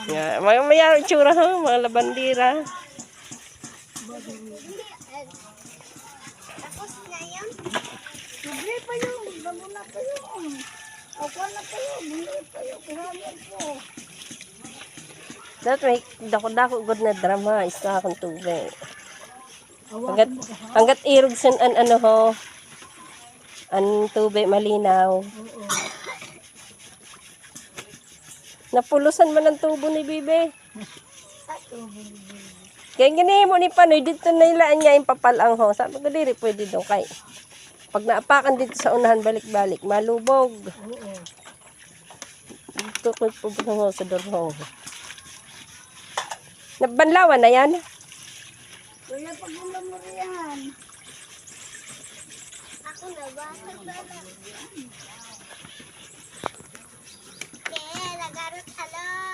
Yeah, maya itsura ho, mga labandira. Tapos na yun. Bili pa yun. Bago na pa yun. Ako na pa yun. Bili pa yun. Kuhanin po. Dapat may dako-dako good na drama. Isa akong tubig. Awakan mo ka. Hanggat irog san an ano ho. Ang tubig malinaw. Oo. Napulusan man ang tubo ni Bibe. Ato, bili. Kaya gani mo ni Panoy, dito na ilaan niya yung papalang ho. Sabi ko diri pwede daw kay. Pag naapakan dito sa unahan balik-balik, malubog. Oo. Dito ko pubutang ho sa dorho. Nabanlawan na yan. Kuya, pag ulam mo riyan. Ako na ba? Kaya, nagarot halap.